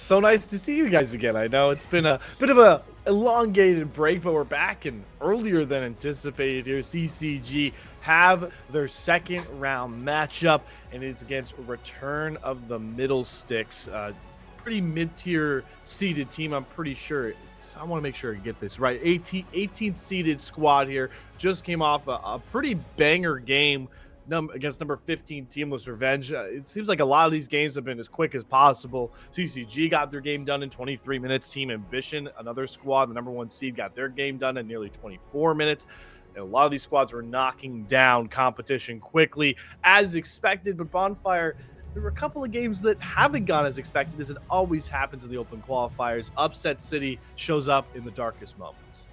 so nice to see you guys again. I know it's been a bit of a elongated break, but we're back and earlier than anticipated here. CCG have their second round matchup, and it's against return of the Middlesticks. Pretty mid-tier seeded team, I'm pretty sure. I want to make sure I get this right. 18th seeded squad here. Just came off a pretty banger game against number 15 Teamless Revenge. It seems like a lot of these games have been as quick as possible. CCG got their game done in 23 minutes. Team Ambition, another squad, the number 1 seed, got their game done in nearly 24 minutes. And a lot of these squads were knocking down competition quickly, as expected. But Bonfire, there were a couple of games that haven't gone as expected, as it always happens in the open qualifiers. Upset City shows up in the darkest moments.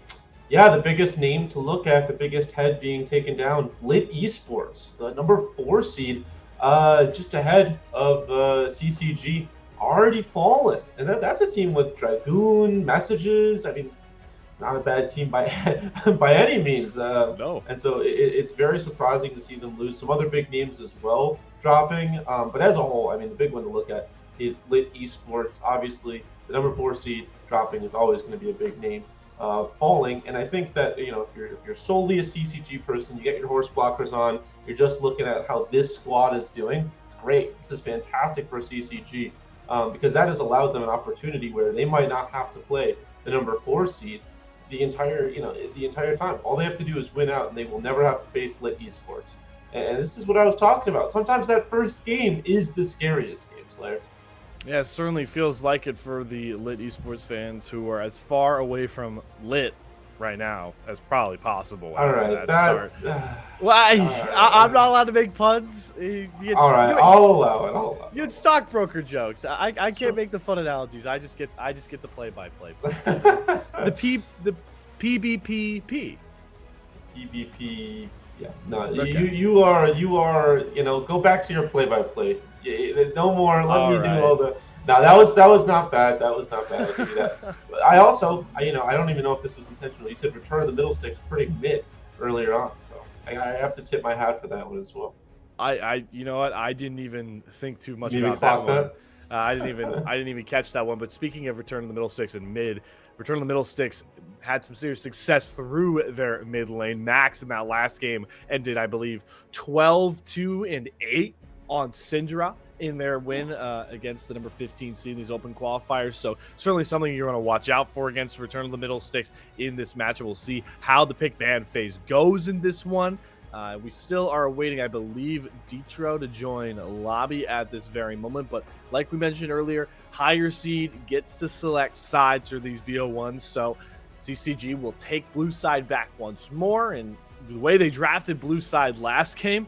Yeah, the biggest name to look at, the biggest head being taken down, Lit Esports, the number 4 seed, just ahead of CCG, already fallen. And that's a team with Dragoon, Messages. I mean, not a bad team by by any means. No. And so it's very surprising to see them lose. Some other big names as well dropping. But as a whole, I mean, the big one to look at is Lit Esports. Obviously, the number 4 seed dropping is always going to be a big name. Falling, and I think that if you're solely a CCG person, you get your horse blockers on, you're just looking at how this squad is doing. Great, this is fantastic for CCG because that has allowed them an opportunity where they might not have to play the number 4 seed the entire time. All they have to do is win out, and they will never have to face Lit Esports. And this is what I was talking about. Sometimes that first game is the scariest game, Slayer. Yeah, it certainly feels like it for the Lit Esports fans who are as far away from Lit right now as probably possible after that start. Well, I'm not allowed to make puns. All right, I'll allow it. You had stockbroker jokes. I can't make the fun analogies. I just get the play-by-play. the PBPP. PBP. Yeah. No. Okay. You are. Go back to your play-by-play. No more. Let me do all the. No, that was not bad. That was not bad. I'll give you that. I also, I don't even know if this was intentional. You said return of the Middlesticks pretty mid earlier on, so I have to tip my hat for that one as well. You know what? I didn't even think too much about that one. I didn't even catch that one. But speaking of return of the Middlesticks and mid, return of the Middlesticks had some serious success through their mid lane. Max in that last game ended, I believe, 12-2-8 on Syndra in their win against the number 15 seed in these open qualifiers. So certainly something you're going to watch out for against return of the Middlesticks in this match. We'll see how the pick ban phase goes in this one. We still are awaiting, I believe, Detro to join lobby at this very moment. But like we mentioned earlier, higher seed gets to select sides for these BO1s. So CCG will take blue side back once more. And the way they drafted blue side last game,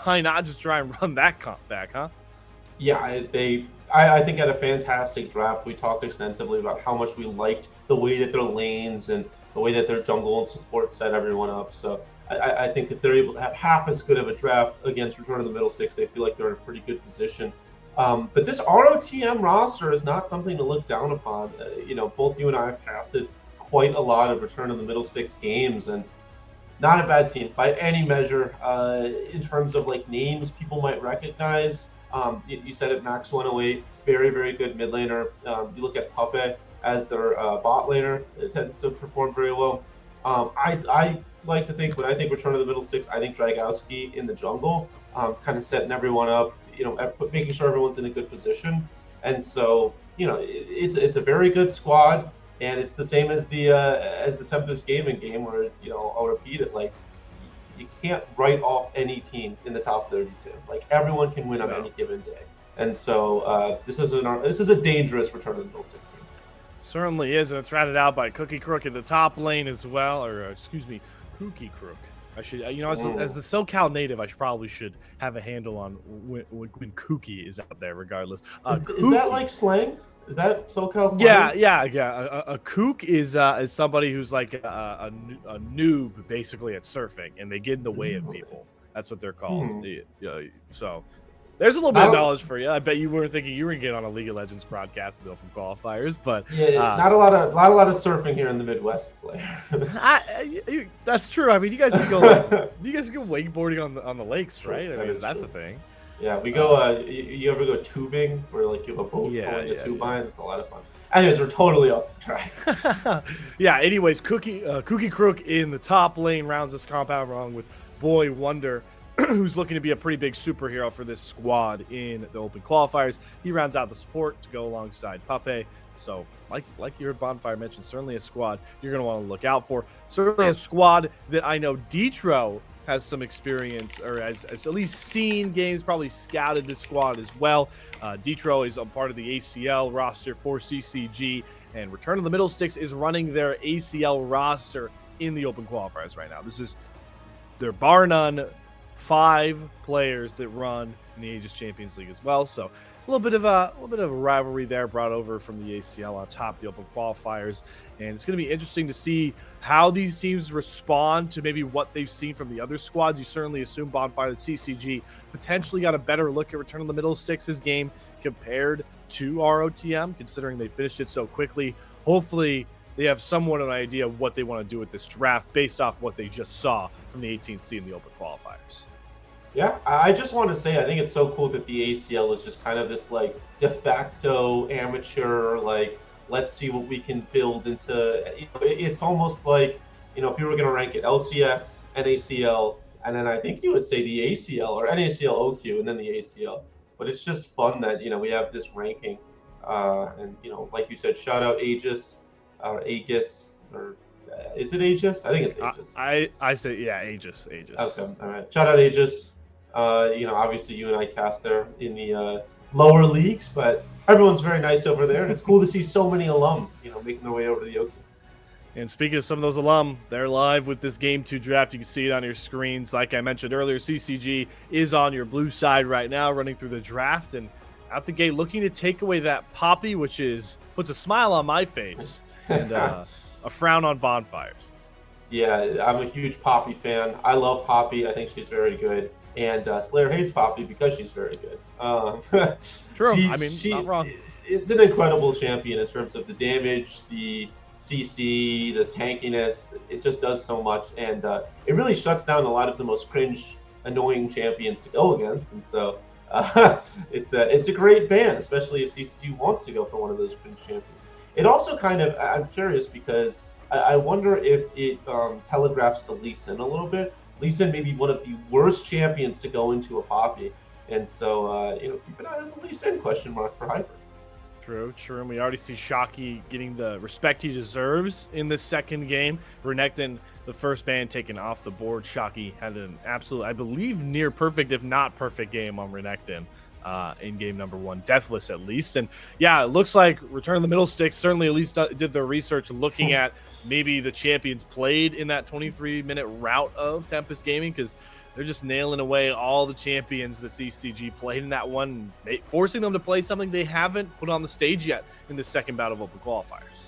why not just try and run that comp back, huh? Yeah, I think had a fantastic draft. We talked extensively about how much we liked the way that their lanes and the way that their jungle and support set everyone up. So I think if they're able to have half as good of a draft against Return of the Middlesticks, they feel like they're in a pretty good position. But this ROTM roster is not something to look down upon. Both you and I have casted quite a lot of Return of the Middlesticks games, and not a bad team by any measure. In terms of like names people might recognize, you said it, Max 108, very, very good mid laner. You look at Puppet as their bot laner, it tends to perform very well. I like to think, when I think Return of the Middlesticks, I think Dragowski in the jungle, kind of setting everyone up, making sure everyone's in a good position. And so, it's a very good squad, and it's the same as the Tempest Gaming game where, I'll repeat it, like, you can't write off any team in the top 32. Like, everyone can win on any given day. And so this is a dangerous Return of the Middlesticks team. Certainly is, and it's rounded out by Cookie Crook in the top lane as well, or Kookie Crook. I should, as the SoCal native, I probably should have a handle on when Kookie is out there, regardless. Is that like slang? Is that SoCal slang? Yeah. A kook is somebody who's like a noob, basically, at surfing, and they get in the way of people. That's what they're called. So there's a little bit of knowledge for you. I bet you weren't thinking you were going to get on a League of Legends broadcast in the open qualifiers, but not a lot of surfing here in the Midwest, Slayer. That's true. I mean, you guys can go wakeboarding on the lakes, right? I mean, that's a thing. Yeah, we go. You ever go tubing, where like you have a boat Yeah, pulling a yeah, tube yeah. behind? It's a lot of fun. Anyways, we're totally off the track. Yeah, anyways, Cookie Crook in the top lane rounds this compound wrong with Boy Wonder, who's looking to be a pretty big superhero for this squad in the open qualifiers. He rounds out the support to go alongside Pape. So, like your Bonfire mentioned, certainly a squad you're going to want to look out for. Certainly a squad that I know Detro has some experience, or has at least seen games, probably scouted this squad as well. Detro is a part of the ACL roster for CCG, and Return of the Middlesticks is running their ACL roster in the open qualifiers right now. This is their bar none 5 players that run in the Aegis Champions League as well. So a little bit of a rivalry there brought over from the ACL on top of the open qualifiers, and it's going to be interesting to see how these teams respond to maybe what they've seen from the other squads. You certainly assume Bonfire that CCG potentially got a better look at Return of the Middlesticks' game compared to ROTM, considering they finished it so quickly. Hopefully they have somewhat of an idea of what they want to do with this draft based off what they just saw from the 18th seed in the open qualifiers. Yeah, I just want to say I think it's so cool that the ACL is just kind of this like de facto amateur, like let's see what we can build into. It's almost like, if you were going to rank it LCS, NACL, and then I think you would say the ACL or NACL OQ and then the ACL. But it's just fun that we have this ranking, and like you said, shout out Aegis, Aegis, or is it Aegis? I think it's Aegis. I say yeah, Aegis. Okay, all right. Shout out Aegis. Obviously you and I cast there in the lower leagues, but everyone's very nice over there, and it's cool to see so many alum, making their way over to the OQ. And speaking of some of those alum, they're live with this Game 2 draft. You can see it on your screens. Like I mentioned earlier, CCG is on your blue side right now, running through the draft, and out the gate looking to take away that Poppy, which puts a smile on my face and a frown on Bonfire's. Yeah, I'm a huge Poppy fan. I love Poppy. I think she's very good. And Slayer hates Poppy because she's very good. True. I mean, not wrong. It's an incredible champion in terms of the damage, the CC, the tankiness. It just does so much. And it really shuts down a lot of the most cringe, annoying champions to go against. And so it's a great ban, especially if CCG wants to go for one of those cringe champions. It also I'm curious because I wonder if it telegraphs the Lee Sin a little bit. Lee Sin may be one of the worst champions to go into a Poppy, and so keep an eye on the Lee Sin question mark for Hyper. True, and we already see Shockey getting the respect he deserves in this second game. Renekton, the first ban taken off the board. Shockey had an absolute, I believe, near perfect, if not perfect game on Renekton in game number 1, deathless at least. And yeah, it looks like Return of the Middlesticks certainly at least did their research looking at maybe the champions played in that 23-minute route of Tempest Gaming, because they're just nailing away all the champions that CCG played in that one, forcing them to play something they haven't put on the stage yet in the second bout of open qualifiers.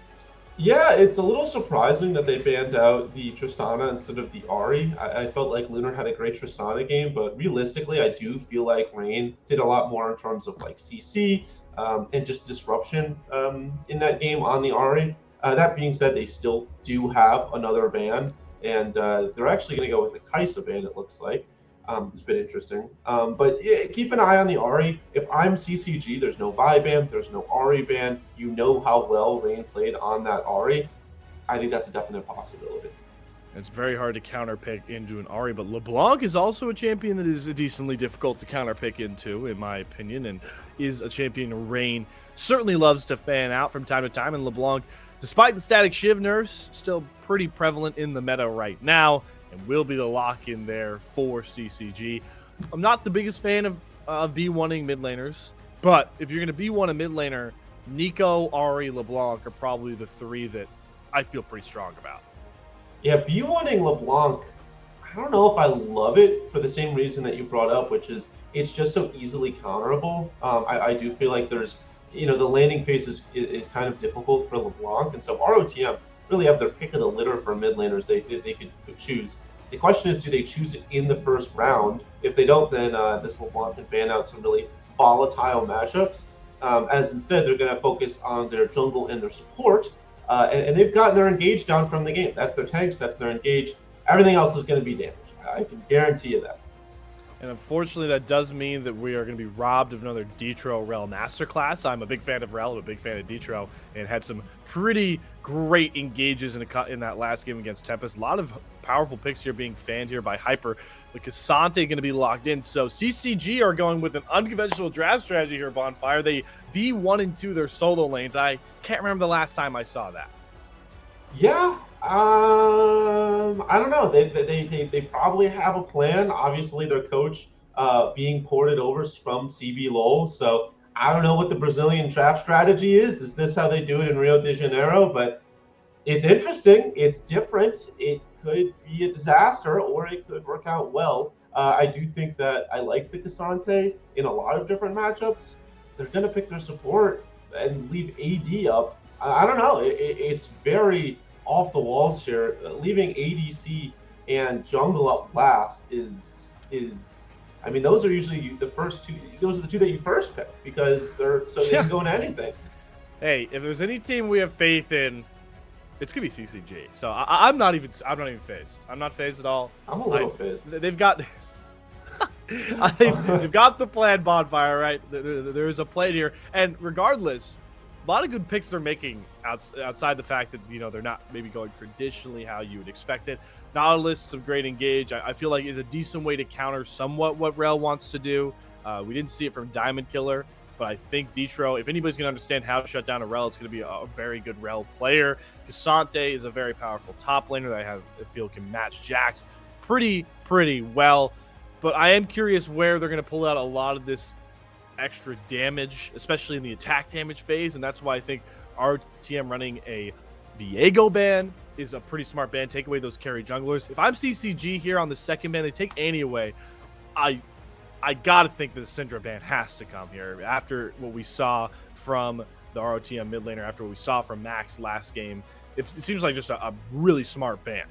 Yeah, it's a little surprising that they banned out the Tristana instead of the Ahri. I felt like Lunar had a great Tristana game, but realistically, I do feel like Rain did a lot more in terms of like CC and just disruption in that game on the Ahri. That being said, they still do have another ban, and they're actually going to go with the Kaisa ban, it looks like. It's been interesting. But yeah, keep an eye on the Ahri. If I'm CCG, there's no Vi ban, there's no Ahri ban. You know how well Rain played on that Ahri. I think that's a definite possibility. It's very hard to counterpick into an Ahri, but LeBlanc is also a champion that is decently difficult to counterpick into, in my opinion, and is a champion Rain certainly loves to fan out from time to time. And LeBlanc, despite the static Shiv nerfs, still pretty prevalent in the meta right now, and will be the lock-in there for CCG. I'm not the biggest fan of B1ing mid laners, but if you're going to B1 a mid laner, Nico, Ahri, LeBlanc are probably the 3 that I feel pretty strong about. Yeah, B1ing LeBlanc, I don't know if I love it for the same reason that you brought up, which is it's just so easily counterable. I do feel like there's, the landing phase is kind of difficult for LeBlanc, and so ROTM really have their pick of the litter for mid laners they could choose. The question is, do they choose it in the first round? If they don't, then this LeBlanc can ban out some really volatile matchups, as instead they're going to focus on their jungle and their support, and they've gotten their engage down from the game. That's their tanks, that's their engage. Everything else is going to be damage. I can guarantee you that. And unfortunately, that does mean that we are going to be robbed of another Detro Rel masterclass. I'm a big fan of Rel, I'm a big fan of Detro, and had some pretty great engages in that last game against Tempest. A lot of powerful picks here being fanned here by Hyper. The Cassante going to be locked in. So CCG are going with an unconventional draft strategy here, Bonfire. They B1 and 2 their solo lanes. I can't remember the last time I saw that. Yeah, I don't know. They probably have a plan. Obviously, their coach being ported over from CB Lowell, so I don't know what the Brazilian draft strategy is. Is this how they do it in Rio de Janeiro? But it's interesting. It's different. It could be a disaster, or it could work out well. I do think that I like the Cassante in a lot of different matchups. They're going to pick their support and leave AD up. I don't know. It's very off the walls here. Leaving ADC and jungle up last is. I mean, those are usually the first two. Those are the two that you first pick because they can go into anything. Hey, if there's any team we have faith in, it's gonna be CCG. So I'm not even phased. I'm not phased at all. I'm a little phased. They've got. They've got the plan, Bonfire, right? There is a plan here, and regardless, a lot of good picks they're making outside the fact that they're not maybe going traditionally how you would expect it. Nautilus, some great engage. I feel like is a decent way to counter somewhat what Rel wants to do. We didn't see it from Diamond Killer, but I think Detro, if anybody's going to understand how to shut down a Rel, it's going to be a very good Rel player. Cassante is a very powerful top laner that I feel can match Jax pretty well. But I am curious where they're going to pull out a lot of this extra damage, especially in the attack damage phase, and that's why I think ROTM running a Viego ban is a pretty smart ban. Take away those carry junglers. If I'm CCG here on the second ban, they take Annie away. I gotta think that the Syndra ban has to come here after what we saw from the ROTM mid laner, after what we saw from Max last game. It seems like just a really smart ban.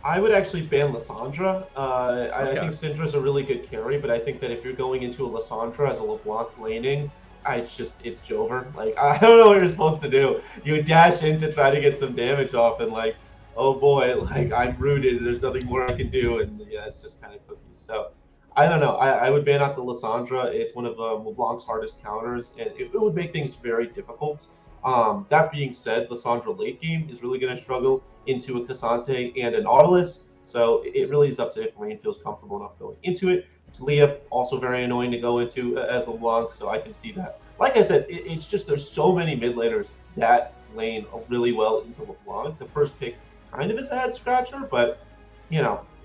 I would actually ban Lissandra. I think Syndra's a really good carry, but I think that if you're going into a Lissandra as a LeBlanc laning, it's Jover. Like, I don't know what you're supposed to do. You dash in to try to get some damage off, and like, oh boy, like I'm rooted. There's nothing more I can do, and yeah, it's just kind of cookies. So I don't know. I would ban out the Lissandra. It's one of LeBlanc's hardest counters, and it would make things very difficult. That being said, Lissandra late game is really going to struggle into a Cassante and an Nautilus, so it really is up to if Rain feels comfortable enough going into it. Talia, also very annoying to go into as LeBlanc, so I can see that. Like I said, it's just there's so many mid laners that lane really well into LeBlanc. The first pick kind of is a head scratcher, but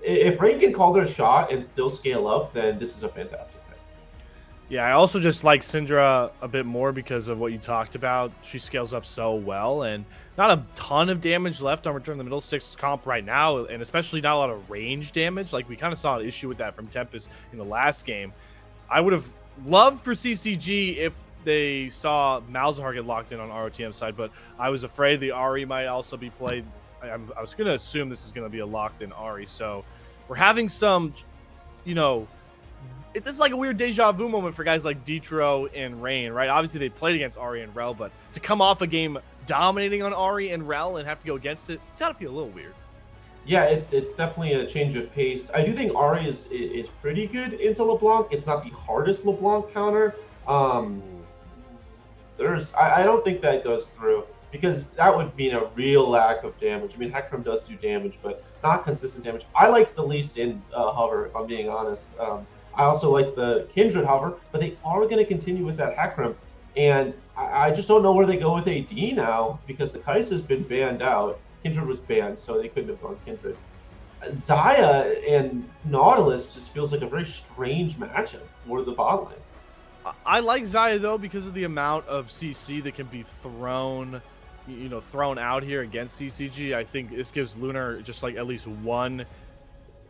if Rain can call their shot and still scale up, then this is a fantastic. Yeah, I also just like Syndra a bit more because of what you talked about. She scales up so well, and not a ton of damage left on Return of the Middlesticks comp right now, and especially not a lot of range damage. Like, we kind of saw an issue with that from Tempest in the last game. I would have loved for CCG if they saw Malzahar get locked in on ROTM side, but I was afraid the Ahri might also be played. I was going to assume this is going to be a locked-in Ahri, so we're having some, this is like a weird deja vu moment for guys like Detro and Rain, right? Obviously, they played against Ahri and Rel, but to come off a game dominating on Ahri and Rel and have to go against it, it's got to feel a little weird. Yeah, it's definitely a change of pace. I do think Ahri is pretty good into LeBlanc. It's not the hardest LeBlanc counter. I don't think that goes through because that would mean a real lack of damage. I mean, Hecarim does do damage, but not consistent damage. I liked the Lee Sin hover, if I'm being honest. I also liked the Kindred hover, but they are going to continue with that Hecarim. And I just don't know where they go with AD now because the Kai'Sa has been banned out. Kindred was banned, so they couldn't have gone Kindred. Xayah and Nautilus just feels like a very strange matchup for the bot lane. I like Xayah, though, because of the amount of CC that can be thrown out here against CCG. I think this gives Lunar just like at least one.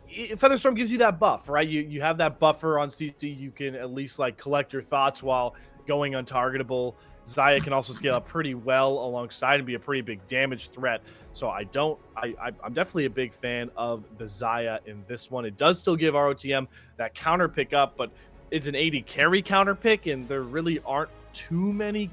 Featherstorm gives you that buff, right? You have that buffer on CC. You can at least like collect your thoughts while going untargetable. Xayah can also scale up pretty well alongside and be a pretty big damage threat. So I'm definitely a big fan of the Xayah in this one. It does still give ROTM that counter pick up, but it's an 80 carry counter pick, and there really aren't too many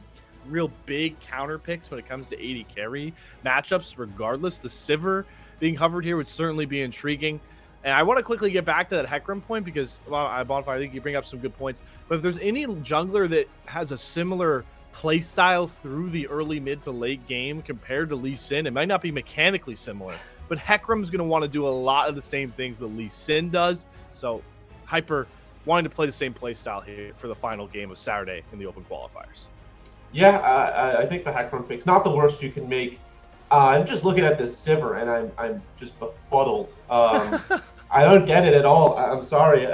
real big counter picks when it comes to 80 carry matchups. Regardless, the Sivir being hovered here would certainly be intriguing. And I want to quickly get back to that Hecarim point because, Bonfire, I think you bring up some good points. But if there's any jungler that has a similar play style through the early, mid to late game compared to Lee Sin, it might not be mechanically similar, but Hecarim's going to want to do a lot of the same things that Lee Sin does. So Hyper wanting to play the same play style here for the final game of Saturday in the Open qualifiers. Yeah, I think the Hecarim pick's not the worst you can make. I'm just looking at this Sivir, and I'm just befuddled. I don't get it at all. I'm sorry.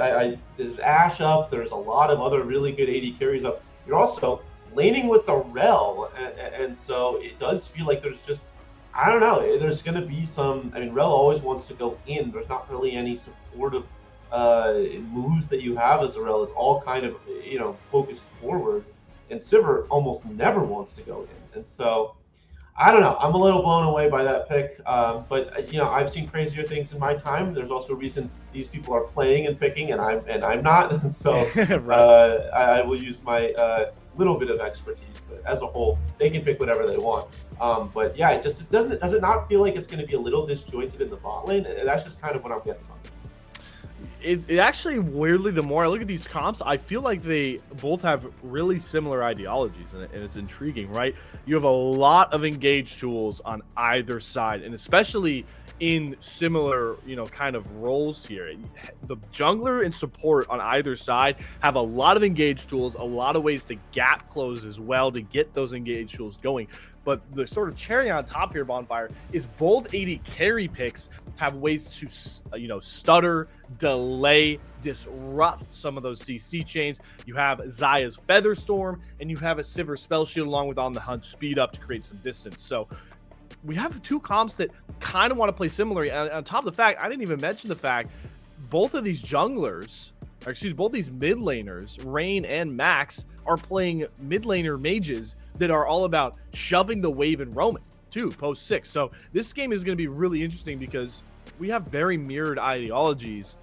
There's Ashe up. There's a lot of other really good AD carries up. You're also laning with the Rel, and so it does feel like there's just, I don't know, there's going to be some, I mean, Rel always wants to go in. There's not really any supportive moves that you have as a Rel. It's all kind of, focused forward. And Sivir almost never wants to go in. And so, I don't know. I'm a little blown away by that pick. But I've seen crazier things in my time. There's also a reason these people are playing and picking, and I'm not. So right. I will use my little bit of expertise. But as a whole, they can pick whatever they want. But yeah, does it not feel like it's going to be a little disjointed in the bot lane? And that's just kind of what I'm getting from this. It actually, weirdly, the more I look at these comps, I feel like they both have really similar ideologies, and it's intriguing, right? You have a lot of engaged tools on either side, and especially in similar, kind of roles here. The jungler and support on either side have a lot of engaged tools, a lot of ways to gap close as well to get those engaged tools going. But the sort of cherry on top here, Bonfire, is both AD carry picks have ways to, stutter, delay, disrupt some of those CC chains. You have Zaya's Featherstorm, and you have a Sivir Spell Shield along with On the Hunt Speed Up to create some distance. So we have two comps that kind of want to play similarly. And on top of the fact, I didn't even mention the fact, both of these junglers, both these mid laners, Rain and Max, are playing mid laner mages that are all about shoving the wave and roaming too, post 6. So this game is going to be really interesting because we have very mirrored ideologies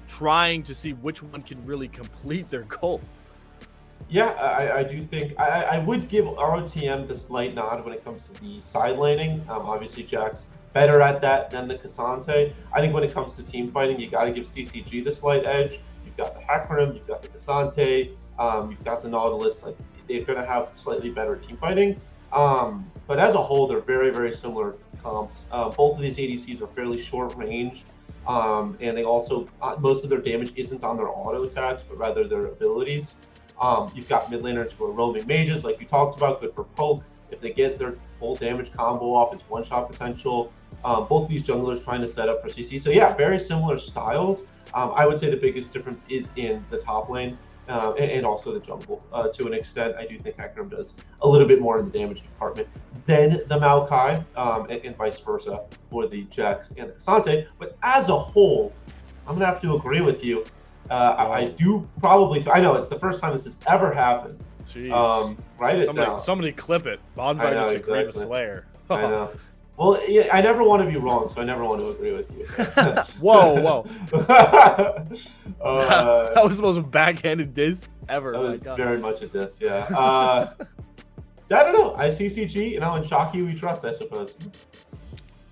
trying to see which one can really complete their goal. Yeah, I do think I would give ROTM the slight nod when it comes to the side laning. Obviously, Jack's better at that than the Cassante. I think when it comes to team fighting, you got to give CCG the slight edge. You've got the Hecarim, you've got the Cassante, you've got the Nautilus. Like, they're going to have slightly better team fighting. But as a whole, they're very, very similar comps. Both of these ADCs are fairly short range. And they also, most of their damage isn't on their auto attacks, but rather their abilities. You've got mid laners who are roaming mages, like you talked about, good for poke. If they get their full damage combo off, it's one-shot potential. Both these junglers trying to set up for CC. So yeah, very similar styles. I would say the biggest difference is in the top lane and also the jungle. To an extent, I do think Hecarim does a little bit more in the damage department than the Maokai, and vice versa for the Jax and the Cassante. But as a whole, I'm going to have to agree with you. I do probably, I know it's the first time this has ever happened. Jeez. Write it down. Somebody clip it. Bonfire just agreed with Slayer. I know. Well, yeah, I never want to be wrong, so I never want to agree with you. Whoa. That was the most backhanded diss ever. That was very much a diss, yeah. I don't know. I CCG, and Shocky we trust, I suppose.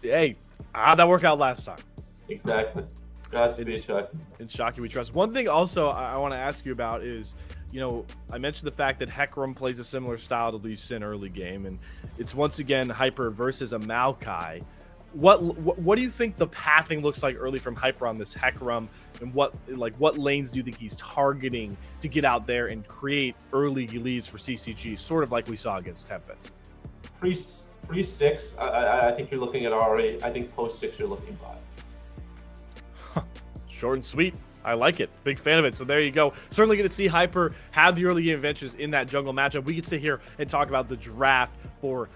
Hey, how'd that work out last time? Exactly. That's to be Shocky. In Shocky we trust. One thing also I want to ask you about is, I mentioned the fact that Hecarim plays a similar style to Lee Sin early game, and it's once again Hyper versus a Maokai. What do you think the pathing looks like early from Hyper on this Hecarim, and what lanes do you think he's targeting to get out there and create early leads for CCG, sort of like we saw against Tempest? Pre-6, I think you're looking at Ari. I think post-6 you're looking 5. Short and sweet. I like it. Big fan of it. So there you go. Certainly going to see Hyper have the early game adventures in that jungle matchup. We could sit here and talk about the draft for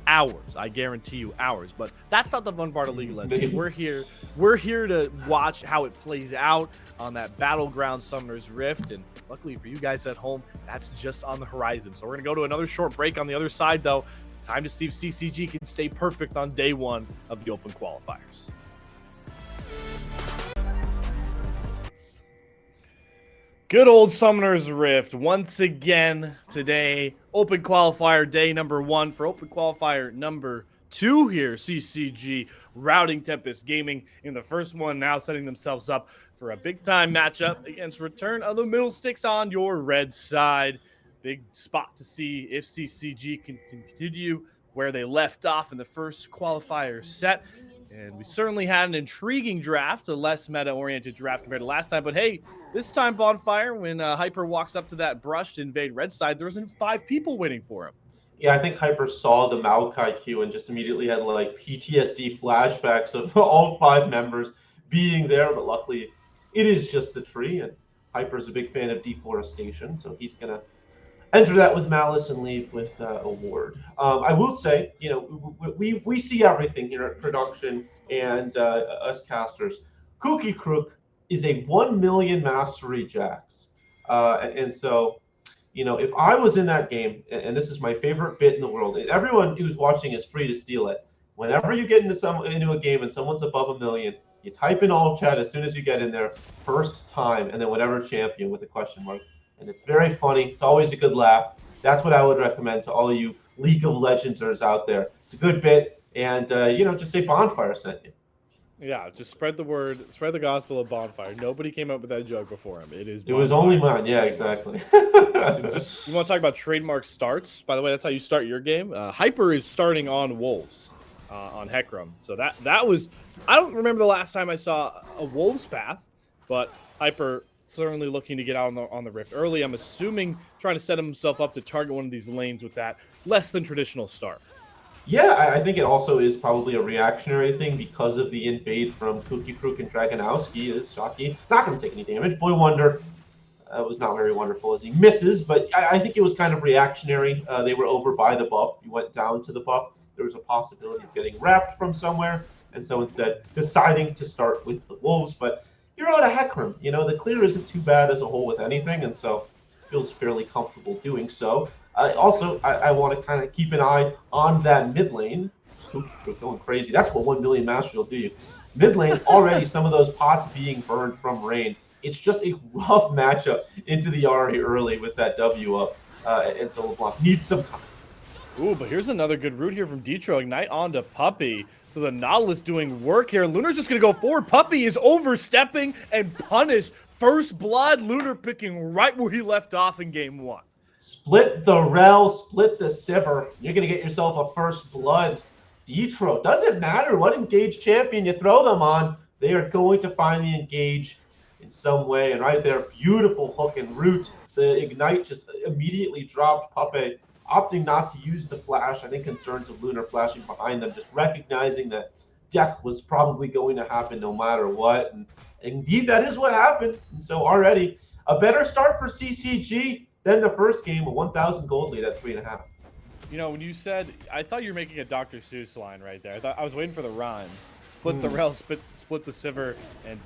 hours. I guarantee you hours. But that's not the fun part of League of Legends. We're here to watch how it plays out on that Battleground Summoner's Rift. And luckily for you guys at home, that's just on the horizon. So we're going to go to another short break on the other side, though. Time to see if CCG can stay perfect on day 1 of the Open qualifiers. Good old Summoner's Rift once again today. Open qualifier day number 1 for Open qualifier number 2 here. CCG routing Tempest Gaming in the first one, now setting themselves up for a big-time matchup against return of the Middlesticks on your red side. Big spot to see if CCG can continue where they left off in the first qualifier set. And we certainly had an intriguing draft, a less meta-oriented draft compared to last time. But hey, this time Bonfire, when Hyper walks up to that brush to invade red side, there wasn't 5 people waiting for him. Yeah, I think Hyper saw the Maokai queue and just immediately had like PTSD flashbacks of all 5 members being there. But luckily, it is just the tree, and Hyper's a big fan of deforestation, so he's gonna enter that with malice and leave with a ward. I will say, you know, we see everything here at production and us casters. Cookie Crook is a 1 million mastery Jax, and so, you know, if I was in that game, and this is my favorite bit in the world, and everyone who's watching is free to steal it. Whenever you get into a game and someone's above 1 million, you type in all chat as soon as you get in there, first time, and then whatever champion with a question mark. And it's very funny. It's always a good laugh. That's what I would recommend to all of you League of Legendsers out there. It's a good bit, and you know, just say Bonfire sent you. Yeah, just spread the word, spread the gospel of Bonfire. Nobody came up with that joke before him. It was only mine. Yeah, exactly. Just, you want to talk about trademark starts? By the way, that's how you start your game. Hyper is starting on Wolves, on Hecarim. So that was, I don't remember the last time I saw a Wolves path, but Hyper certainly looking to get out on the Rift early. I'm assuming trying to set himself up to target one of these lanes with that less than traditional start. Yeah, I think it also is probably a reactionary thing because of the invade from Cookie Crook and Dragonowski. Is Shocky not going to take any damage. Boy Wonder was not very wonderful as he misses, but I think it was kind of reactionary. They were over by the buff. You went down to the buff. There was a possibility of getting wrapped from somewhere, and so instead deciding to start with the Wolves. But you're out of Hecarim. You know, the clear isn't too bad as a whole with anything, and so feels fairly comfortable doing so. Also, I want to kind of keep an eye on that mid lane. Going crazy. That's what 1 million mastery will do you. Mid lane, already some of those pots being burned from rain. It's just a rough matchup into the Ahri early with that W up. And so LeBlanc needs some time. Ooh, but here's another good route here from Detro. Ignite onto Puppey. So the Nautilus doing work here. Lunar's just going to go forward. Puppey is overstepping and punished. First blood, Lunar picking right where he left off in game 1. Split the Rel, split the Sivir. You're going to get yourself a first blood. Detro, doesn't matter what engage champion you throw them on, they are going to find the engage in some way. And right there, beautiful hook and root. The Ignite just immediately dropped Puppey, opting not to use the flash. I think concerns of Lunar flashing behind them, just recognizing that death was probably going to happen no matter what. And indeed, that is what happened. And so already, a better start for CCG than the first game, a 1,000 gold lead at 3.5. You know, when you said, I thought you were making a Dr. Seuss line right there. I was waiting for the rhyme. Split the Rel, split the Sivir, and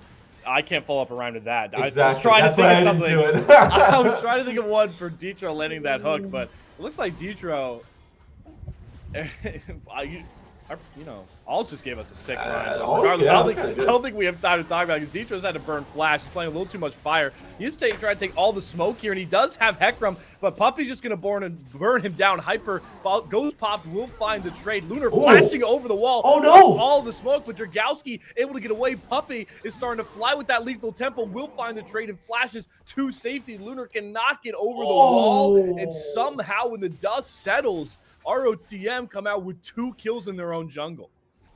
I can't follow up a rhyme to that. Exactly. I was trying to think of something. I was trying to think of one for Detro landing that hook, but it looks like Detro, you know, Alls just gave us a sick rhyme. Regardless, I don't think we have time to talk about it because Detro's had to burn flash. He's playing a little too much fire. He's trying to take all the smoke here, and he does have Hecarim, but Puppey's just going to burn him down. Hyper goes popped, will find the trade. Lunar flashing over the wall. Oh, no! All the smoke, but Dragowski able to get away. Puppey is starting to fly with that lethal tempo, will find the trade and flashes to safety. Lunar cannot get over the wall, and somehow when the dust settles, ROTM come out with 2 kills in their own jungle.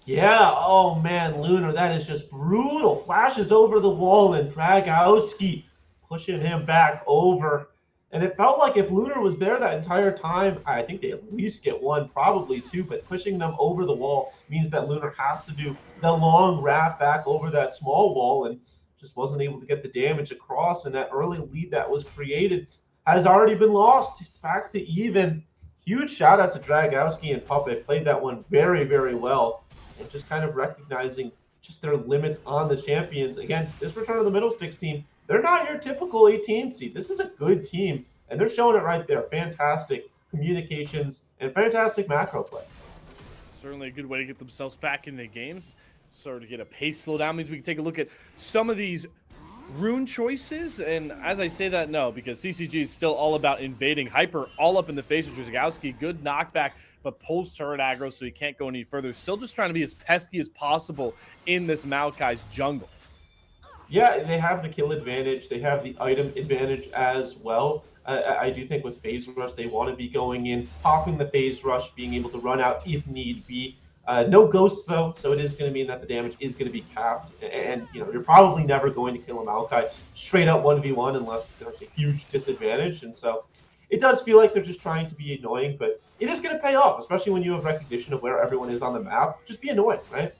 Yeah, oh man, Lunar, that is just brutal. Flashes over the wall and Dragowski pushing him back over. And it felt like if Lunar was there that entire time, I think they at least get 1, probably 2, but pushing them over the wall means that Lunar has to do the long wrap back over that small wall and just wasn't able to get the damage across. And that early lead that was created has already been lost. It's back to even. Huge shout out to Dragowski and Puppey. Played that one very, very well. And just kind of recognizing just their limits on the champions. Again, this return of the Middlesticks team, they're not your typical 18 seed. This is a good team. And they're showing it right there. Fantastic communications and fantastic macro play. Certainly a good way to get themselves back in the games. Sort of get a pace slowdown means we can take a look at some of these rune choices? And as I say that, no, because CCG is still all about invading. Hyper all up in the face of Dragowski. Good knockback, but pulls turret aggro, so he can't go any further. Still just trying to be as pesky as possible in this Maokai's jungle. Yeah, they have the kill advantage. They have the item advantage as well. I do think with phase rush, they want to be going in, popping the phase rush, being able to run out if need be. No ghosts though, so it is going to mean that the damage is going to be capped, and you're probably never going to kill a Maokai straight up 1v1 unless there's a huge disadvantage. And so it does feel like they're just trying to be annoying, but it is going to pay off, especially when you have recognition of where everyone is on the map. Just be annoying, right?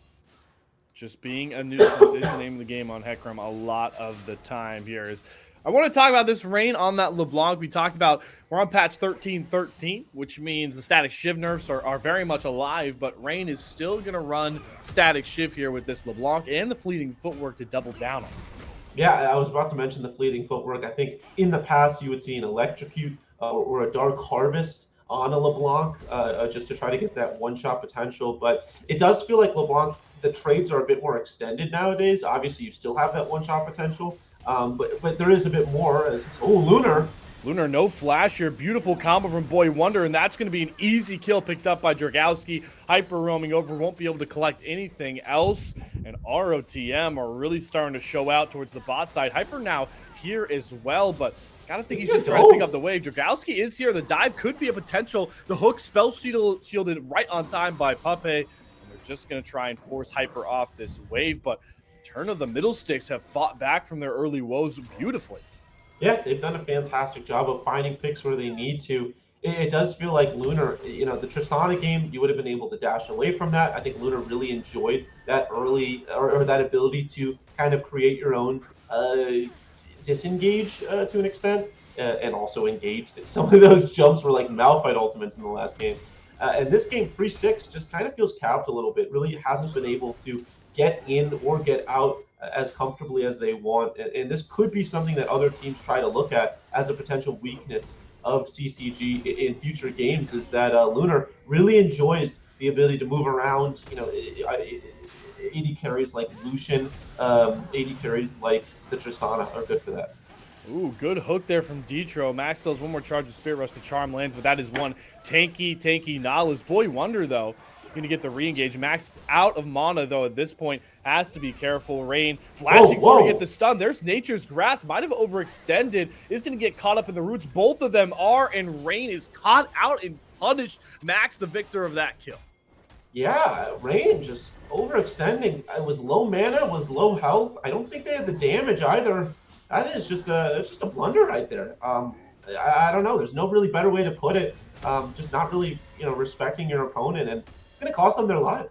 Just being a nuisance is the name of the game on Hecarim a lot of the time here. I want to talk about this rain on that LeBlanc. We talked about we're on patch 13.13, which means the static shiv nerfs are very much alive, but rain is still going to run static shiv here with this LeBlanc and the fleeting footwork to double down on. Yeah, I was about to mention the fleeting footwork. I think in the past you would see an electrocute or a dark harvest on a LeBlanc just to try to get that one-shot potential. But it does feel like LeBlanc, the trades are a bit more extended nowadays. Obviously, you still have that one-shot potential, but there is a bit more. Lunar. Lunar, no flash here. Beautiful combo from Boy Wonder, and that's going to be an easy kill picked up by Dragowski. Hyper roaming over, won't be able to collect anything else. And ROTM are really starting to show out towards the bot side. Hyper now here as well, but gotta think he's just trying to pick up the wave. Dragowski is here. The dive could be a potential. The hook spell shielded right on time by Puppe. And they're just going to try and force Hyper off this wave, but Turn of the Middlesticks have fought back from their early woes beautifully. Yeah, they've done a fantastic job of finding picks where they need to. It does feel like Lunar, the Tristana game, you would have been able to dash away from that. I think Lunar really enjoyed that early, or that ability to kind of create your own disengage to an extent, and also engage. Some of those jumps were like Malphite ultimates in the last game. And this game, 3-6, just kind of feels capped a little bit. Really hasn't been able to get in or get out as comfortably as they want. And this could be something that other teams try to look at as a potential weakness of CCG in future games, is that Lunar really enjoys the ability to move around. AD carries like Lucian, AD carries like the Tristana are good for that. Ooh, good hook there from Detro. Max does one more charge of Spirit Rush to Charm lands, but that is one tanky Nautilus. Boy Wonder, though, going to get the re-engage. Max out of mana, though, at this point. Has to be careful. Rain flashing for to get the stun. There's Nature's Grasp. Might have overextended. Is going to get caught up in the roots. Both of them are, and Rain is caught out and punished. Max, the victor of that kill. Yeah, Rain just overextending. It was low mana, was low health. I don't think they had the damage either. That is just a blunder right there. I don't know. There's no really better way to put it. Just not really, respecting your opponent, and it's going to cost them their life.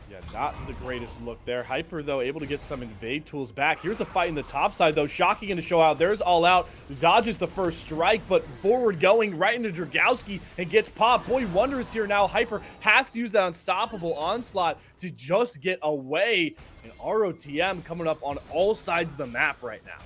Yeah, not the greatest look there. Hyper, though, able to get some invade tools back. Here's a fight in the top side, though. Shocky going to show out. There's All Out. Dodges the first strike, but forward going right into Dragowski and gets popped. Boy Wonder is here now. Hyper has to use that unstoppable onslaught to just get away. And ROTM coming up on all sides of the map right now.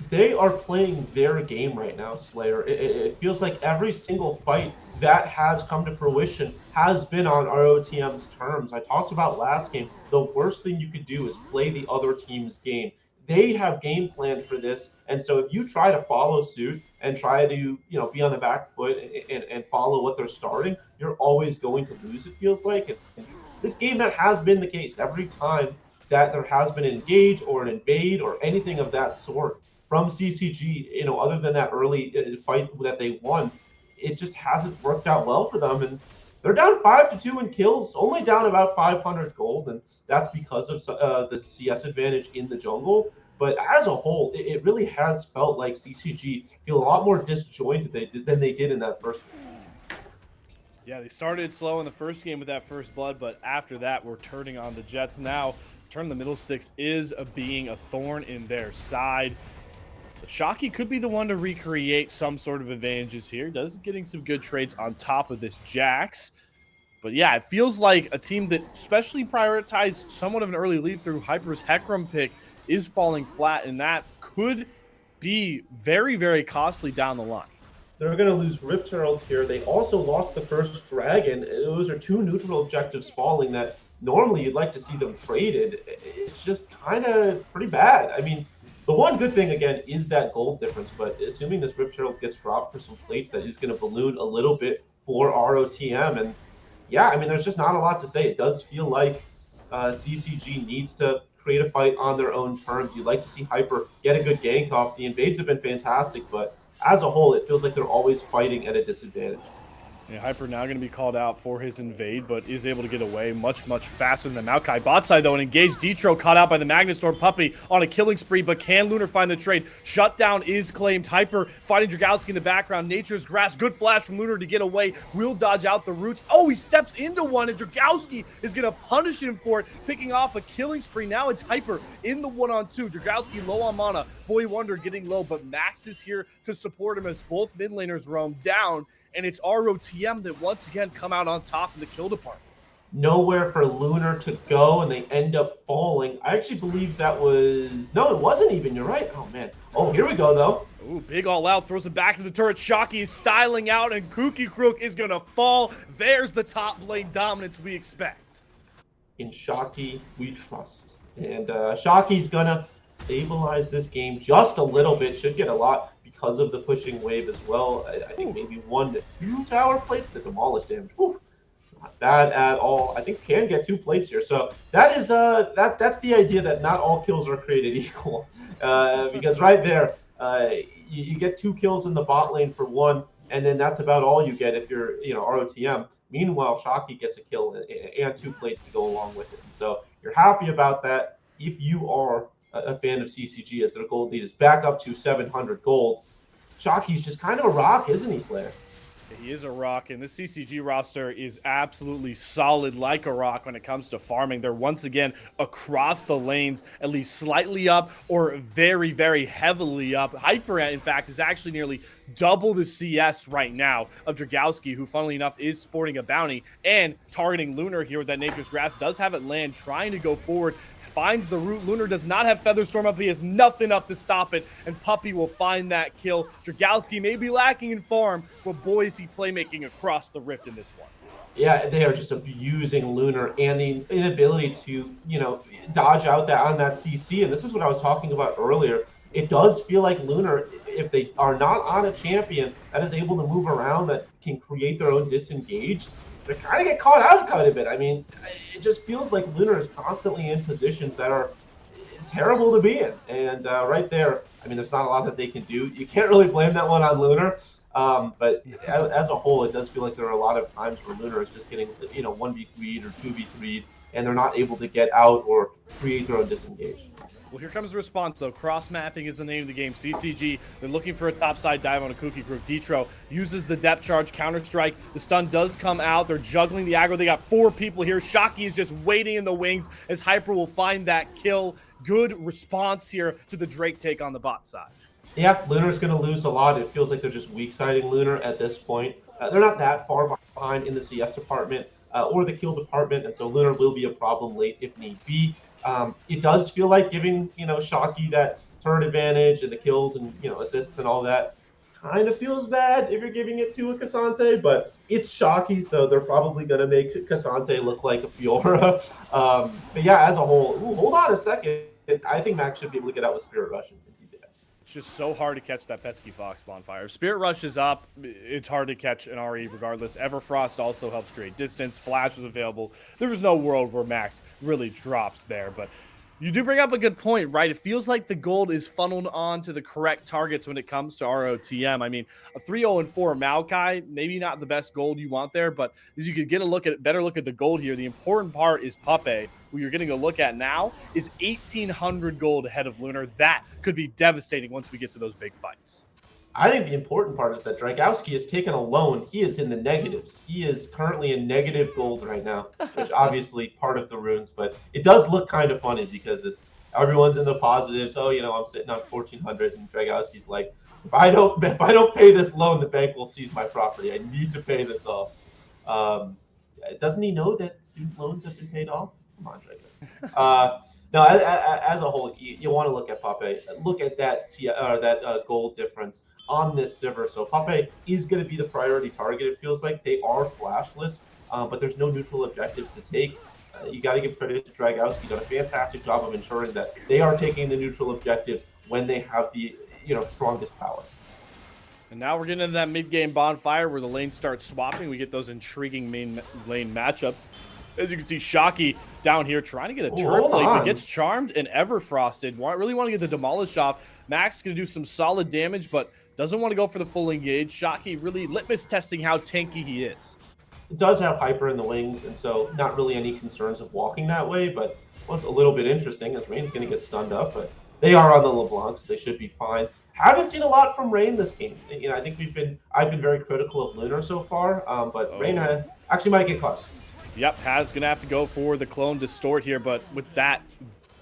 They are playing their game right now, Slayer. It feels like every single fight that has come to fruition has been on ROTM's terms. I talked about last game, the worst thing you could do is play the other team's game. They have game planned for this, and so if you try to follow suit and try to, be on the back foot and follow what they're starting, you're always going to lose, it feels like. And this game, that has been the case every time that there has been an engage or an invade or anything of that sort from CCG, other than that early fight that they won. It just hasn't worked out well for them, and they're down 5-2 in kills, only down about 500 gold, and that's because of the CS advantage in the jungle. But as a whole, it really has felt like CCG feel a lot more disjointed than they did in that first game. Yeah, they started slow in the first game with that first blood, but after that, we're turning on the Jets now. Turn the Middlesticks is being a thorn in their side. But Shocky could be the one to recreate some sort of advantages here. Does getting some good trades on top of this Jax. But yeah, it feels like a team that especially prioritized somewhat of an early lead through Hyper's Hecarim pick is falling flat, and that could be very, very costly down the line. They're going to lose Rift Herald here. They also lost the first Dragon. Those are two neutral objectives falling that normally you'd like to see them traded. It's just kind of pretty bad. I mean, The one good thing, again, is that gold difference, but assuming this Rift Herald gets dropped for some plates, that is going to balloon a little bit for ROTM. And yeah, I mean, there's just not a lot to say. It does feel like CCG needs to create a fight on their own terms. You'd like to see Hyper get a good gank off. The invades have been fantastic, but as a whole, it feels like they're always fighting at a disadvantage. Yeah, Hyper now going to be called out for his invade, but is able to get away much faster than the Maokai. Bot side, though, an engaged Detro caught out by the Magnetstorm Puppey on a killing spree, but can Lunar find the trade? Shutdown is claimed. Hyper fighting Dragowski in the background. Nature's Grass, good flash from Lunar to get away. Will dodge out the roots. Oh, he steps into one, and Dragowski is going to punish him for it, picking off a killing spree. Now it's Hyper in the 1-on-2. Dragowski low on mana. Boy Wonder getting low, but Max is here to support him as both mid laners roam down. And it's ROTM that once again come out on top in the kill department. Nowhere for Lunar to go, and they end up falling. I actually believe that was... No, it wasn't even. You're right. Oh, man. Oh, here we go, though. Ooh, big all out. Throws it back to the turret. Shocky is styling out, and Kooky Crook is going to fall. There's the top lane dominance we expect. In Shocky, we trust. And Shocky's going to stabilize this game just a little bit. Should get a lot because of the pushing wave as well. I think maybe 1 to 2 tower plates. The demolish damage. Whew, not bad at all. I think can get 2 plates here. So that is that's the idea that not all kills are created equal. Because right there, you get 2 kills in the bot lane for 1, and then that's about all you get if you're ROTM. Meanwhile, Shocky gets a kill and 2 plates to go along with it. So you're happy about that if you are a fan of CCG, as their gold lead is back up to 700 gold. Shocky's just kind of a rock, isn't he, Slayer? He is a rock, and this CCG roster is absolutely solid like a rock when it comes to farming. They're once again across the lanes, at least slightly up or very heavily up. Hyper, in fact, is actually nearly double the CS right now of Dragowski, who, funnily enough, is sporting a bounty and targeting Lunar here with that Nature's Grass. Does have it land, trying to go forward. Finds the root. Lunar does not have Featherstorm up. He has nothing up to stop it, and Puppey will find that kill. Dragowski may be lacking in farm, but boy, is he playmaking across the rift in this one. Yeah, they are just abusing Lunar and the inability to, dodge out that on that CC. And this is what I was talking about earlier. It does feel like Lunar, if they are not on a champion that is able to move around, that can create their own disengage, they kind of get caught out quite a bit. I mean, it just feels like Lunar is constantly in positions that are terrible to be in. And right there, I mean, there's not a lot that they can do. You can't really blame that one on Lunar. But as a whole, it does feel like there are a lot of times where Lunar is just getting, 1v3'd or 2v3'd, and they're not able to get out or create their own disengage. Well, here comes the response, though. Cross-mapping is the name of the game. CCG, they're looking for a topside dive on a Kooky Crook. Detro uses the depth charge, counter-strike. The stun does come out. They're juggling the aggro. They got 4 people here. Shocky is just waiting in the wings as Hyper will find that kill. Good response here to the Drake take on the bot side. Yeah, Lunar's going to lose a lot. It feels like they're just weak-siding Lunar at this point. They're not that far behind in the CS department or the kill department, and so Lunar will be a problem late if need be. It does feel like giving, Shocky that turn advantage and the kills and, assists and all that kind of feels bad if you're giving it to a Cassante, but it's Shocky, so they're probably going to make Cassante look like a Fiora. But yeah, as a whole, hold on a second. I think Max should be able to get out with Spirit Rush. It's just so hard to catch that pesky Fox bonfire. Spirit Rush is up. It's hard to catch an RE regardless. Everfrost also helps create distance. Flash was available. There was no world where Max really drops there, but you do bring up a good point, right? It feels like the gold is funneled on to the correct targets when it comes to ROTM. I mean, a 3-0-4 Maokai, maybe not the best gold you want there, but as you could get a better look at the gold here, the important part is Puppey, who you're getting a look at now, is 1,800 gold ahead of Lunar. That could be devastating once we get to those big fights. I think the important part is that Dragowski has taken a loan. He is in the negatives. He is currently in negative gold right now, which obviously part of the runes, but it does look kind of funny because everyone's in the positives. Oh, I'm sitting on 1,400, and Dragowski's like, if I don't pay this loan, the bank will seize my property. I need to pay this off. Doesn't he know that student loans have been paid off? Come on, Dragowski. No, as a whole, you want to look at Puppey. Look at that gold difference on this Sivir. So Puppey is going to be the priority target. It feels like they are flashless, but there's no neutral objectives to take. You got to give credit to Dragowski. Done a fantastic job of ensuring that they are taking the neutral objectives when they have the strongest power. And now we're getting into that mid-game bonfire where the lanes start swapping. We get those intriguing main lane matchups. As you can see, Shockey down here trying to get a turret plate, but gets charmed and Everfrosted. Really want to get the Demolish off. Max going to do some solid damage, but doesn't want to go for the full engage. Shockey really litmus testing how tanky he is. It does have Hyper in the wings, and so not really any concerns of walking that way, but was a little bit interesting as Rain's going to get stunned up, but they are on the LeBlanc, so they should be fine. Haven't seen a lot from Rain this game. I think I've been very critical of Lunar so far, but Rain actually might get caught. Yep, Has gonna have to go for the clone distort here, but with that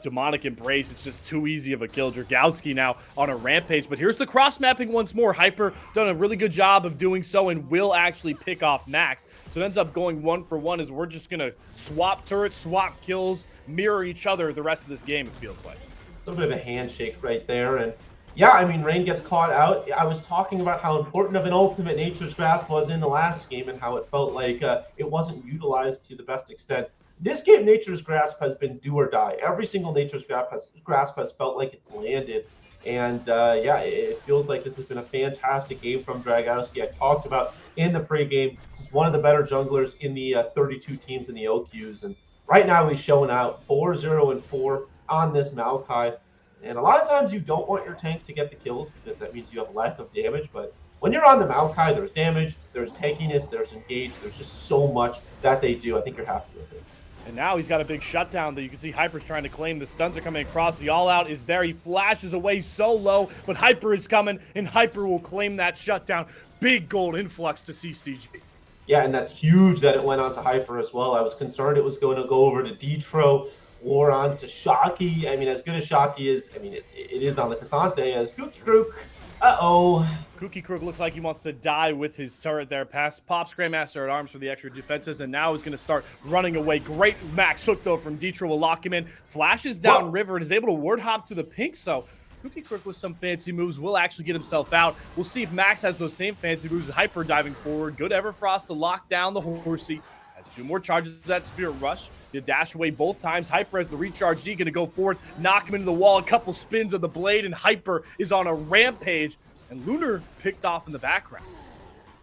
demonic embrace, it's just too easy of a kill. Dragowski now on a rampage, but here's the cross mapping once more. Hyper done a really good job of doing so and will actually pick off Max. So it ends up going 1-for-1 as we're just gonna swap turrets, swap kills, mirror each other the rest of this game, it feels like. A little bit of a handshake right there, and yeah, I mean, Rain gets caught out. I was talking about how important of an ultimate Nature's Grasp was in the last game and how it felt like it wasn't utilized to the best extent. This game, Nature's Grasp has been do or die. Every single Nature's Grasp has felt like it's landed. And yeah, it feels like this has been a fantastic game from Dragowski. I talked about in the pregame, this is one of the better junglers in the 32 teams in the OQs. And right now he's showing out 4-0-4 on this Maokai. And a lot of times you don't want your tank to get the kills because that means you have lack of damage. But when you're on the Maokai, there's damage, there's tankiness, there's engage. There's just so much that they do. I think you're happy with it. And now he's got a big shutdown that you can see Hyper's trying to claim. The stuns are coming across. The all-out is there. He flashes away so low, but Hyper is coming, and Hyper will claim that shutdown. Big gold influx to CCG. Yeah, and that's huge that it went on to Hyper as well. I was concerned it was going to go over to Detro or on to Shockey. I mean, as good as Shockey is, I mean, it is on the Cassante as Kooky Krook. Uh-oh. Kooky Krook looks like he wants to die with his turret there. Pops Grandmaster at arms for the extra defenses, and now he's going to start running away. Great Max hook, though, from Detro will lock him in. Flashes down River and is able to ward hop to the pink, so Kooky Krook with some fancy moves will actually get himself out. We'll see if Max has those same fancy moves. Hyper diving forward. Good Everfrost to lock down the Horsey. Has 2 more charges of that Spirit Rush. Did dash away both times. Hyper has the recharge G, going to go forward, knock him into the wall. A couple spins of the blade, and Hyper is on a rampage. And Lunar picked off in the background.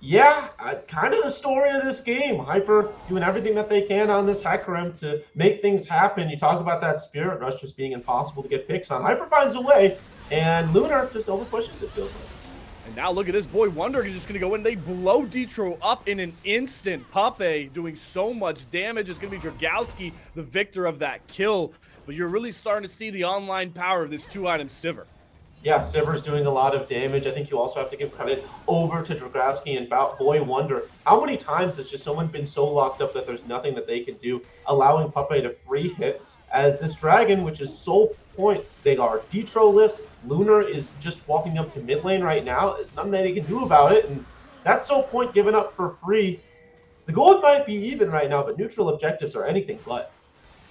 Yeah, kind of the story of this game. Hyper doing everything that they can on this Hecarim to make things happen. You talk about that Spirit Rush just being impossible to get picks on. Hyper finds a way, and Lunar just overpushes it, feels like. And now look at this boy Wonder. He's just going to go in. They blow Detro up in an instant. Pape doing so much damage. It's going to be Dragowski, the victor of that kill. But you're really starting to see the online power of this 2-item Sivir. Yeah, Sivir's doing a lot of damage. I think you also have to give credit over to Dragowski and Boy Wonder. How many times has just someone been so locked up that there's nothing that they can do, allowing Pape to free hit as this Dragon, which is sole point, they are Detro-less. Lunar is just walking up to mid lane right now. There's nothing that they can do about it, and that's sole point given up for free. The gold might be even right now, but neutral objectives are anything but.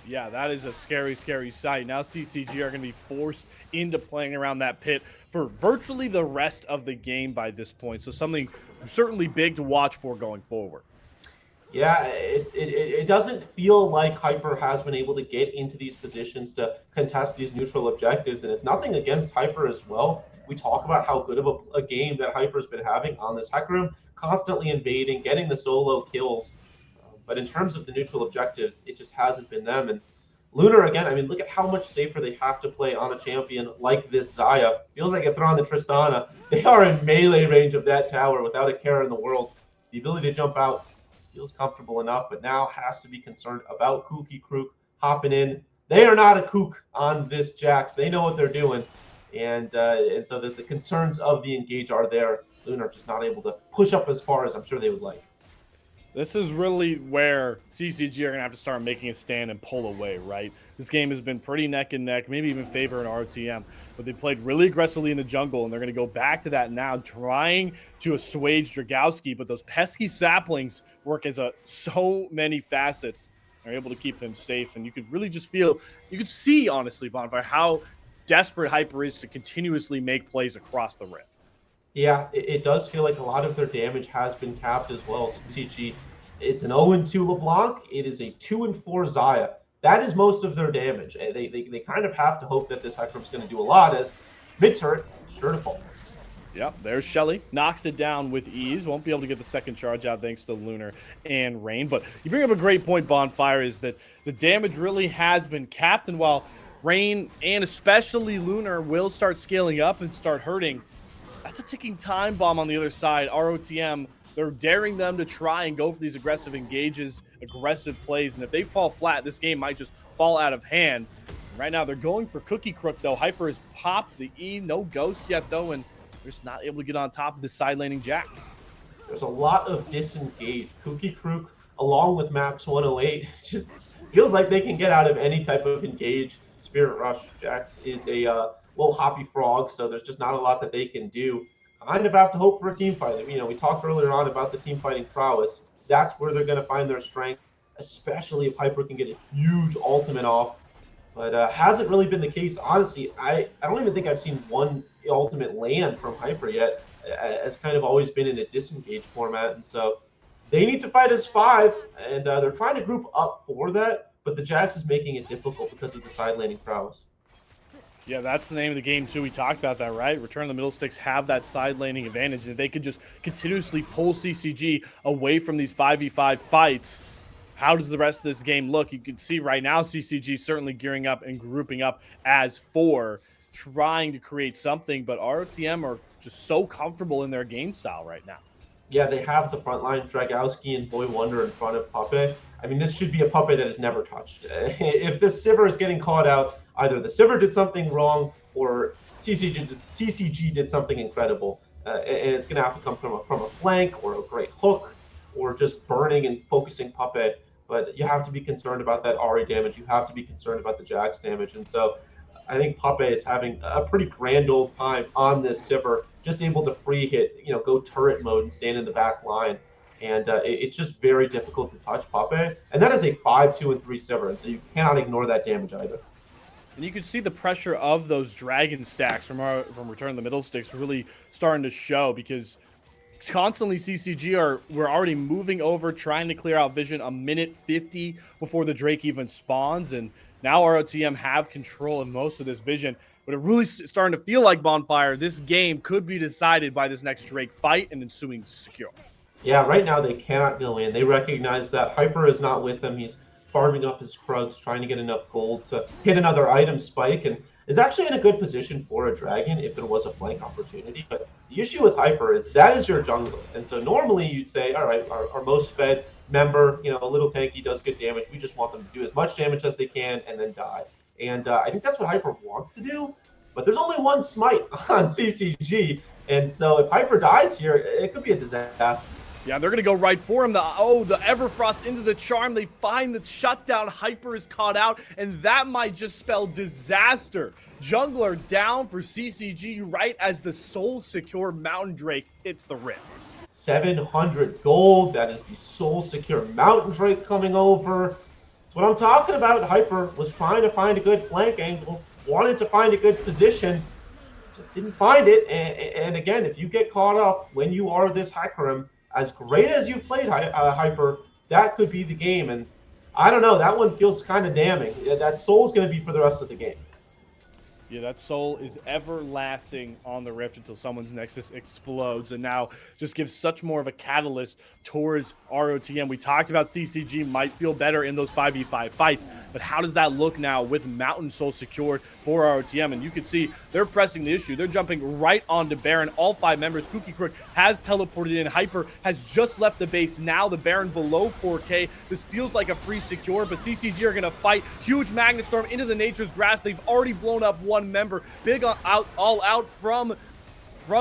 Yeah, that is a scary, scary sight. Now CCG are going to be forced into playing around that pit for virtually the rest of the game by this point. So something certainly big to watch for going forward. Yeah, it doesn't feel like Hyper has been able to get into these positions to contest these neutral objectives, and it's nothing against Hyper as well. We talk about how good of a game that Hyper's been having on this Hecarim, constantly invading, getting the solo kills. But in terms of the neutral objectives, it just hasn't been them. And Lunar, again, I mean, look at how much safer they have to play on a champion like this Xayah. Feels like if they're on the Tristana, they are in melee range of that tower without a care in the world. The ability to jump out feels comfortable enough, but now has to be concerned about Kooky Krook hopping in. They are not a kook on this Jax. They know what they're doing. And so the concerns of the engage are there. Lunar just not able to push up as far as I'm sure they would like. This is really where CCG are going to have to start making a stand and pull away, right? This game has been pretty neck and neck, maybe even favoring ROTM, but they played really aggressively in the jungle, and they're going to go back to that now, trying to assuage Dragowski, but those pesky saplings work as so many facets. They're able to keep him safe, and you could really just feel, you could see, honestly, Bonfire, how desperate Hyper is to continuously make plays across the rift. Yeah, it does feel like a lot of their damage has been capped as well. CCG, it's an 0-2 LeBlanc. It is a 2-4 Xayah. That is most of their damage. They kind of have to hope that this Hecarim's going to do a lot, as mid-turret, sure to fall. Yep, there's Shelly. Knocks it down with ease. Won't be able to get the second charge out thanks to Lunar and Rain. But you bring up a great point, Bonfire, is that the damage really has been capped. And while Rain and especially Lunar will start scaling up and start hurting, that's a ticking time bomb on the other side. ROTM, they're daring them to try and go for these aggressive engages, aggressive plays. And if they fall flat, this game might just fall out of hand. Right now, they're going for Cookie Crook, though. Hyper has popped the E. No ghost yet, though. And they're just not able to get on top of the side laning Jax. There's a lot of disengage. Cookie Crook, along with Max 108, just feels like they can get out of any type of engage. Spirit Rush, Jax is a little hoppy frog, so there's just not a lot that they can do. Kind of have to hope for a team fight. You know, we talked earlier on about the team fighting prowess. That's where they're going to find their strength, especially if Hyper can get a huge ultimate off. But hasn't really been the case. Honestly, I don't even think I've seen one ultimate land from Hyper yet. It's kind of always been in a disengage format. And so they need to fight as 5, and they're trying to group up for that. But the Jax is making it difficult because of the side laning prowess. Yeah, that's the name of the game, too. We talked about that, right? Return of the Middlesticks have that side laning advantage. And if they could just continuously pull CCG away from these 5v5 fights, how does the rest of this game look? You can see right now CCG certainly gearing up and grouping up as 4, trying to create something, but ROTM are just so comfortable in their game style right now. Yeah, they have the front line, Dragowski and Boy Wonder in front of Puppet. I mean, this should be a Puppet that is never touched. If this Sivir is getting caught out, either the Sivir did something wrong or CCG did something incredible. And it's going to have to come from a flank or a great hook or just burning and focusing Puppet. But you have to be concerned about that Ahri damage. You have to be concerned about the Jax damage. And so I think Puppet is having a pretty grand old time on this Sivir, just able to free hit, go turret mode and stand in the back line. And it's just very difficult to touch Puppet. And that is a 5, 2, and 3 Sivir. And so you cannot ignore that damage either. And you can see the pressure of those dragon stacks from Return of the Middlesticks really starting to show, because constantly CCG we're already moving over, trying to clear out vision a minute 50 before the Drake even spawns, and now ROTM have control of most of this vision. But it really starting to feel like, Bonfire, this game could be decided by this next Drake fight and ensuing secure. Yeah, right now they cannot go in. They recognize that Hyper is not with them. He's farming up his Krugs, trying to get enough gold to hit another item spike, and is actually in a good position for a dragon if there was a flank opportunity. But the issue with Hyper is that is your jungle. And so normally you'd say, all right, our most fed member, a little tanky, does good damage. We just want them to do as much damage as they can and then die. And I think that's what Hyper wants to do. But there's only one smite on CCG. And so if Hyper dies here, it could be a disaster. Yeah, they're going to go right for him. The Everfrost into the charm. They find the shutdown. Hyper is caught out, and that might just spell disaster. Jungler down for CCG right as the Soul Secure Mountain Drake hits the Rift. 700 gold. That is the Soul Secure Mountain Drake coming over. That's what I'm talking about. Hyper was trying to find a good flank angle, wanted to find a good position, just didn't find it. And again, if you get caught up when you are this Hecarim, as great as you played Hyper, that could be the game. And I don't know, that one feels kind of damning. That Soul's going to be for the rest of the game. Yeah, that Soul is everlasting on the Rift until someone's Nexus explodes, and now just gives such more of a catalyst towards ROTM. We talked about CCG might feel better in those 5v5 fights, but how does that look now with Mountain Soul secured for ROTM? And you can see they're pressing the issue. They're jumping right onto Baron. All 5 members. Cookie Crook has teleported in. Hyper has just left the base. Now the Baron below 4K. This feels like a free secure, but CCG are going to fight. Huge Magnet Storm into the Nature's Grass. They've already blown up one member. Big all out from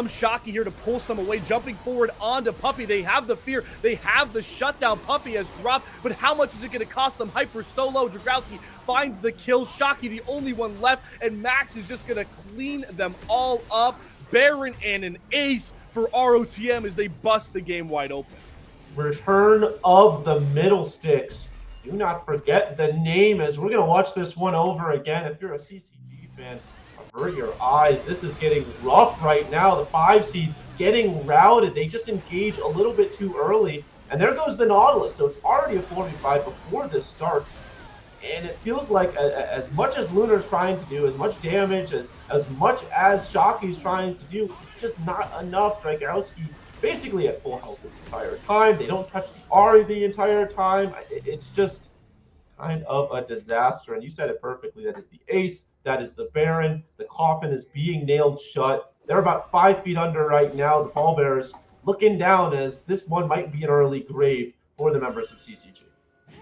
Shocky here to pull some away, jumping forward onto Puppy. They have the fear, they have the shutdown. Puppy has dropped, but how much is it going to cost them? Hyper solo. Dragowski finds the kill. Shocky the only one left, and Max is just going to clean them all up. Baron and an ace for ROTM as they bust the game wide open. Return of the Middlesticks. Do not forget the name, as we're going to watch this one over again. If you're a CCG fan, avert your eyes. This is getting rough right now. The 5 seed getting routed. They just engage a little bit too early. And there goes the Nautilus. So it's already a 4v5 before this starts. And it feels like as much as Lunar's trying to do, as much damage, as much as Shockey's trying to do, it's just not enough. Dragowski basically at full health this entire time. They don't touch the Ari the entire time. It's just kind of a disaster. And you said it perfectly. That is the ace. That is the Baron. The coffin is being nailed shut. They're about 5 feet under right now. The pallbearers looking down as this one might be an early grave for the members of CCG.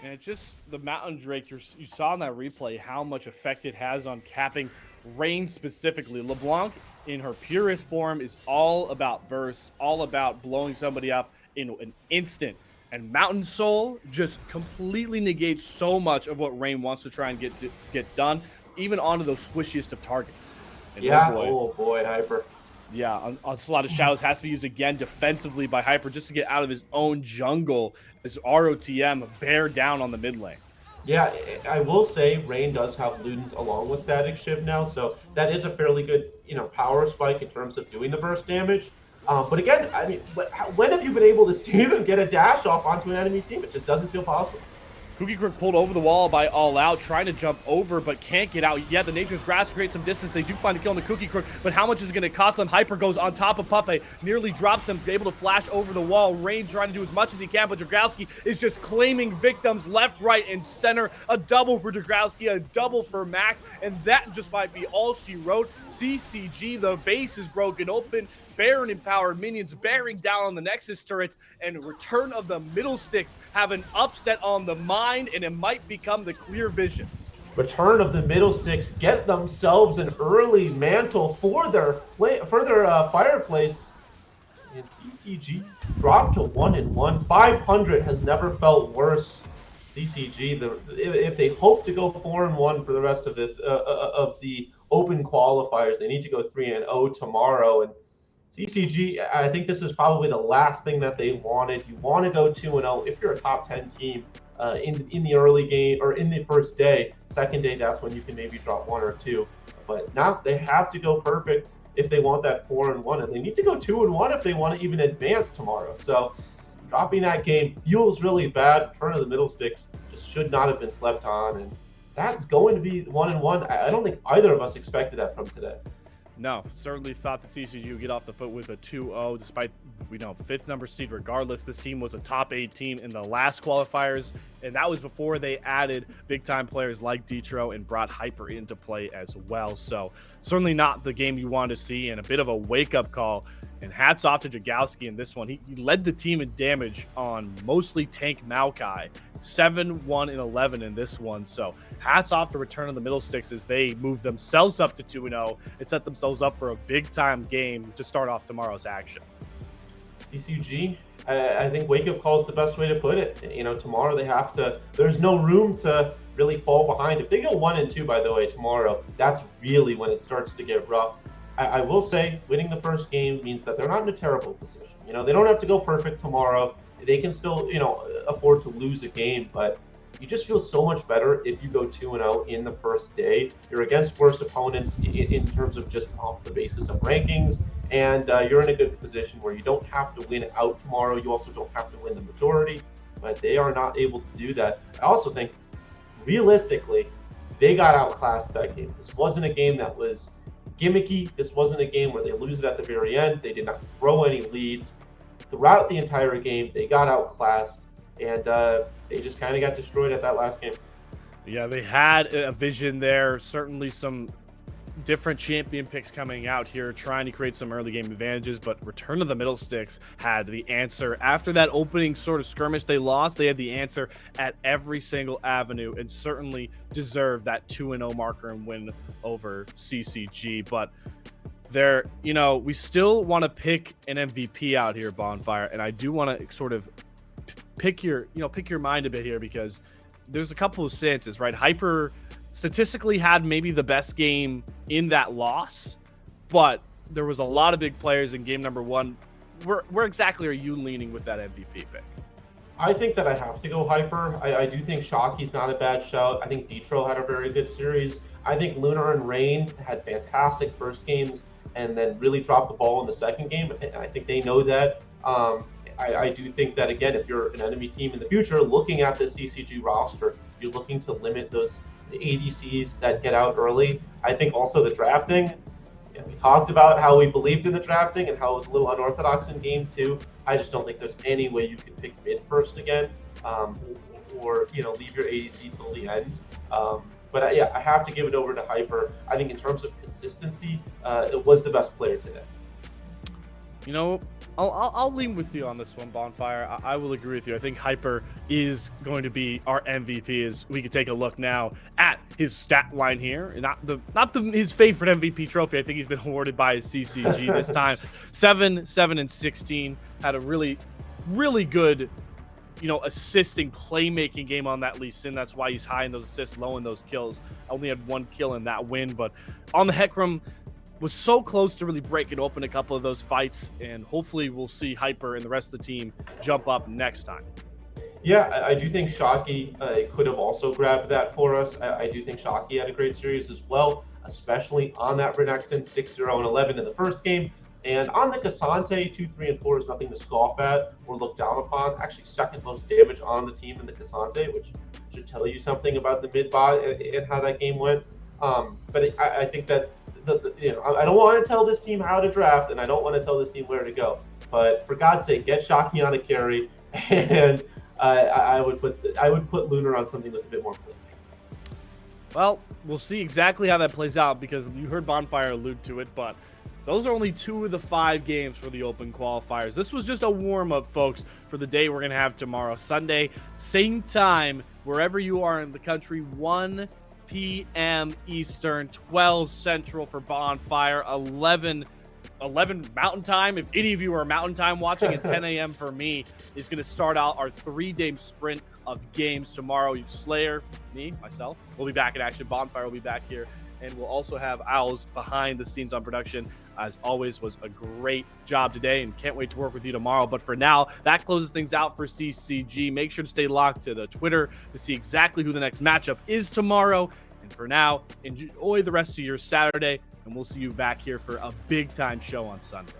And it's just the Mountain Drake, you saw in that replay how much effect it has on capping Rain specifically. LeBlanc, in her purest form, is all about bursts, all about blowing somebody up in an instant. And Mountain Soul just completely negates so much of what Rain wants to try and get done, even onto those squishiest of targets. And yeah, oh boy, Hyper. Yeah, Onslaught of Shadows has to be used again defensively by Hyper just to get out of his own jungle as ROTM bear down on the mid lane. Yeah, I will say Rain does have Ludens along with Static Shiv now, so that is a fairly good, power spike in terms of doing the burst damage. But again, I mean, when have you been able to see them get a dash off onto an enemy team? It just doesn't feel possible. Cookie Crook pulled over the wall by All Out, trying to jump over, but can't get out yet. The Nature's Grasp creates some distance. They do find a kill on the Cookie Crook, but how much is it going to cost them? Hyper goes on top of Puppe, nearly drops him, able to flash over the wall. Rain trying to do as much as he can, but Dragowski is just claiming victims left, right, and center. A double for Dragowski, a double for Max, and that just might be all she wrote. CCG, the base is broken open. Baron empowered minions bearing down on the Nexus turrets, and return of the Middlesticks have an upset on the mind, and it might become the clear vision. Return of the Middlesticks get themselves an early mantle for their fireplace, and CCG dropped to 1-1. 500 has never felt worse. CCG, if they hope to go 4-1 for the rest of the open qualifiers, they need to go 3-0 tomorrow. And CCG, I think this is probably the last thing that they wanted. You want to go 2-0 if you're a top 10 team in the early game or in the first day. Second day, that's when you can maybe drop 1 or 2. But now they have to go perfect if they want that 4-1, and they need to go 2-1 if they want to even advance tomorrow. So dropping that game feels really bad. Turn of the Middlesticks just should not have been slept on, and that's going to be 1-1. I don't think either of us expected that from today. No, certainly thought that CCG would get off the foot with a 2-0, despite, fifth number seed regardless. This team was a top 8 team in the last qualifiers, and that was before they added big-time players like Detro and brought Hyper into play as well. So certainly not the game you wanted to see, and a bit of a wake-up call. And hats off to Dragowski in this one. He led the team in damage on mostly tank Maokai. 7-1-11 in this one. So hats off to Return of the Middlesticks as they move themselves up to 2-0 and set themselves up for a big-time game to start off tomorrow's action. CCG, I think wake-up call is the best way to put it. Tomorrow they have to, there's no room to really fall behind. If they go 1-2, by the way, tomorrow, that's really when it starts to get rough. I will say winning the first game means that they're not in a terrible position. They don't have to go perfect tomorrow. They can still, afford to lose a game, but you just feel so much better if you go 2-0 in the first day. You're against worse opponents in terms of just off the basis of rankings, and you're in a good position where you don't have to win out tomorrow. You also don't have to win the majority, but they are not able to do that. I also think, realistically, they got outclassed that game. This wasn't a game that was gimmicky. This wasn't a game where they lose it at the very end. They did not throw any leads. Throughout the entire game, they got outclassed, and they just kind of got destroyed at that last game. Yeah, they had a vision there. Certainly some different champion picks coming out here, trying to create some early game advantages, but Return of the Middlesticks had the answer. After that opening sort of skirmish they lost, they had the answer at every single avenue and certainly deserved that 2-0 marker and win over CCG. But there, we still want to pick an MVP out here, Bonfire, and I do want to sort of pick your mind a bit here, because there's a couple of stances, right? Hyper statistically had maybe the best game in that loss, but there was a lot of big players in game number 1. Where exactly are you leaning with that MVP pick? I think that I have to go Hyper. I do think Shockey's not a bad shout. I think Detro had a very good series. I think Lunar and Rain had fantastic first games and then really dropped the ball in the second game. I think they know that. I do think that, again, if you're an enemy team in the future looking at the CCG roster, you're looking to limit those ADCs that get out early. I think also the drafting. Yeah, we talked about how we believed in the drafting and how it was a little unorthodox in game 2. I just don't think there's any way you can pick mid first again, or leave your ADC till the end. But yeah, I have to give it over to Hyper. I think in terms of consistency, it was the best player today. I'll lean with you on this one, Bonfire. I will agree with you. I think Hyper is going to be our MVP. As we can take a look now at his stat line here, his favorite MVP trophy. I think he's been awarded by his CCG this time. 7, 7, and 16. Had a really, really good, assisting playmaking game on that Lee Sin. That's why he's high in those assists, low in those kills. Only had 1 kill in that win, but on the Hecarim, was so close to really breaking open a couple of those fights, and hopefully we'll see Hyper and the rest of the team jump up next time. Yeah, I do think Shockey could have also grabbed that for us. I do think Shockey had a great series as well, especially on that Renekton 6-0 and 11 in the first game. And on the Cassante, 2, 3, and 4 is nothing to scoff at or look down upon. Actually, second most damage on the team in the Cassante, which should tell you something about the mid-bot and how that game went. But I think that I don't want to tell this team how to draft, and I don't want to tell this team where to go. But for God's sake, get Shockey on a carry, and I would put Lunar on something with a bit more playmaking. Well, we'll see exactly how that plays out, because you heard Bonfire allude to it, but those are only 2 of the 5 games for the Open qualifiers. This was just a warm-up, folks, for the day we're going to have tomorrow, Sunday, same time, wherever you are in the country, 1 p.m. Eastern, 12 Central for Bonfire, 11 Mountain Time. If any of you are Mountain Time watching, at 10 a.m. for me, is going to start out our 3-day sprint of games tomorrow. Slayer, me, myself, we'll be back in action. Bonfire will be back here. And we'll also have Owls behind the scenes on production. As always, was a great job today, and can't wait to work with you tomorrow. But for now, that closes things out for CCG. Make sure to stay locked to the Twitter to see exactly who the next matchup is tomorrow. And for now, enjoy the rest of your Saturday, and we'll see you back here for a big-time show on Sunday.